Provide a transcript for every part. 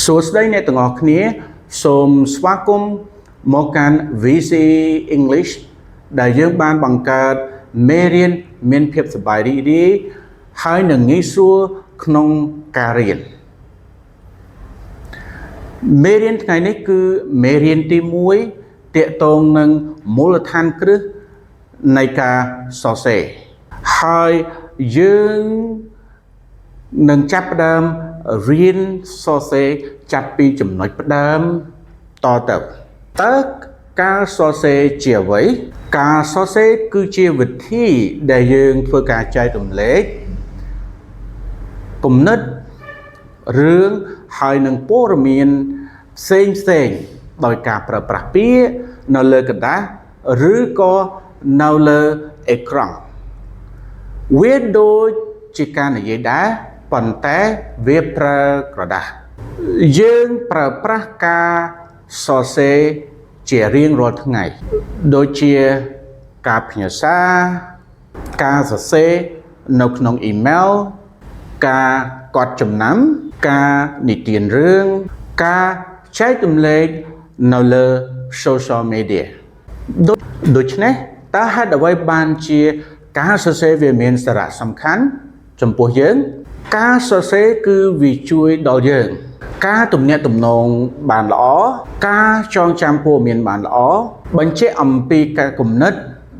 សួស្តីអ្នកទាំងអស់គ្នាសូមស្វាគមន៍មកកាន់ VC English ដែលយើងបានបង្កើតមេរៀនមានភាពសប្បាយរីករាយហើយនឹងងាយស្រួលក្នុងការរៀនមេរៀនថ្ងៃនេះគឺមេរៀនទី1ទាក់ទងនឹងមូលដ្ឋានគ្រឹះនៃការសរសេរហើយយើងនឹងចាប់ផ្ដើមរៀនសរសេរចាប់ពីចំណុចផ្ដើមតទៅតើការសរសេរជាអ្វីការសរសេរគឺជាវិធីដែលយើងធ្វើការចែករំលែកគំនិតរឿងហើយនឹងព័ត៌មានផ្សេងដោយការប្រើប្រាស់ពាក្យនៅលើกระดาษឬក៏នៅលើអេក្រង់វាដូចជាការនិយាយដែរប៉ុន្តែវាប្រើក្រដាសយើងប្រើប្រាស់ការសរសេរជារៀងរាល់ថ្ងៃដូចជាការផ្ញើសារការសរសេរនៅក្នុងអ៊ីមែលការកត់ចំណាំការនិទានរឿងការចែករំលែកនៅលើ social media ដូច្នេះតើហេតុអ្វីបានជាការសរសេរវាមានសារៈសំខាន់ចំពោះយើងការសរសេរគឺវាជួយដល់យើងការទំនាក់ទំនងបានល្អការចងចាំព័ត៌មានបានល្អបញ្ជាក់អំពីការគំនិត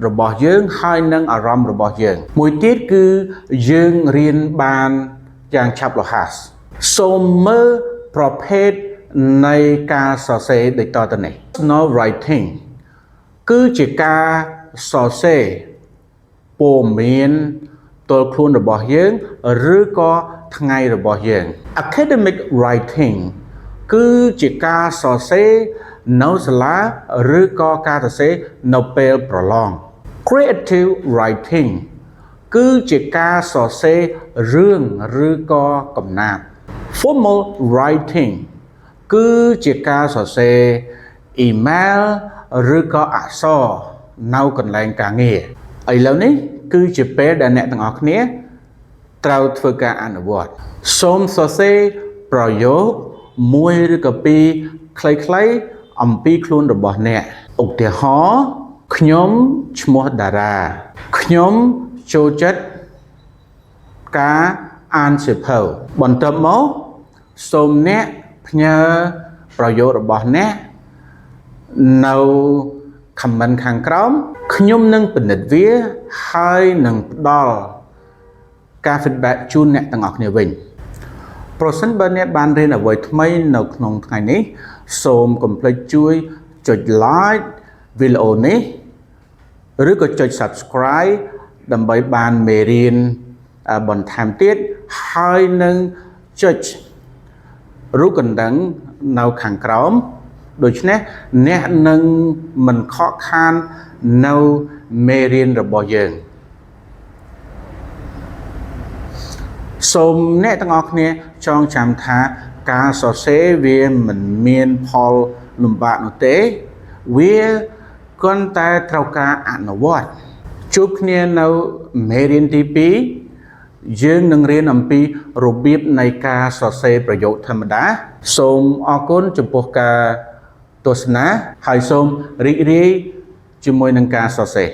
របស់យើងហើយនិងអារម្មណ៍របស់យើងមួយទៀតគឺយើងរៀនបានយ៉ាងឆាប់រហ័សសូមមើលប្រភេទនៃការសរសេរដូចតទៅនេះ Personal writing គឺជាការសរសេរព័ត៌មានទល់ខ្លួនរបស់យើងឬក៏ថ្ងៃរបស់យើង Academic writing គឺជាការសរសេរនៅសាលាឬក៏ការសរសេរនៅពេលប្រឡង Creative writing គឺជាការសរសេររឿងឬក៏កំណាព្យ Formal writing គឺជាការសរសេរអ៊ីមែលឬក៏អក្សរនៅកន្លែងការងារឥឡូវនេះគឺជាពេលដែលអ្នកទាំងអស់គ្នាត្រូវធ្វើការអនុវត្តសូមសរសេរប្រយោគមួយឬក៏ពីរខ្លីៗអំពីខ្លួនរបស់អ្នកឧទាហរណ៍ខ្ញុំឈ្មោះតារាខ្ញុំចូលចិត្តការអានសៀវភៅបន្ទាប់មកសូមអ្នកផ្ញើប្រយោគរបស់អ្នកនៅ comment ខាងក្រោមខ្ញុំនឹងពិនិត្យវាហើយនឹងផ្ដល់ការ feedback ជូនអ្នកទាំងអស់គ្នាវិញប្រសិនបើអ្នកបានរៀនអ្វីថ្មីនៅក្នុងថ្ងៃនេះសូមកុំភ្លេចជួយចុច like វីដេអូនេះឬក៏ចុច subscribe ដើម្បីបានមេរៀនបន្ថែមទៀតហើយនឹងចុចរូបកណ្ដឹងនៅខាងក្រោមដូច្នេះអ្នកនឹងមិនខកខាននៅមេរៀនរបស់យើងសូមអ្នកទាំងអស់គ្នាចងចាំថាការសរសេរវាមិនមានផលលំបាកនោះទេវាគ្រាន់តែត្រូវការអនុវត្តជួបគ្នានៅមេរៀនទី2យើងនឹងរៀនអំពីរបៀបនៃការសរសេរប្រយោគធម្មតាសូមអរគុណចំពោះការទស្សនាហើយសូមរីករាយជាមួយនឹងការសរសេរ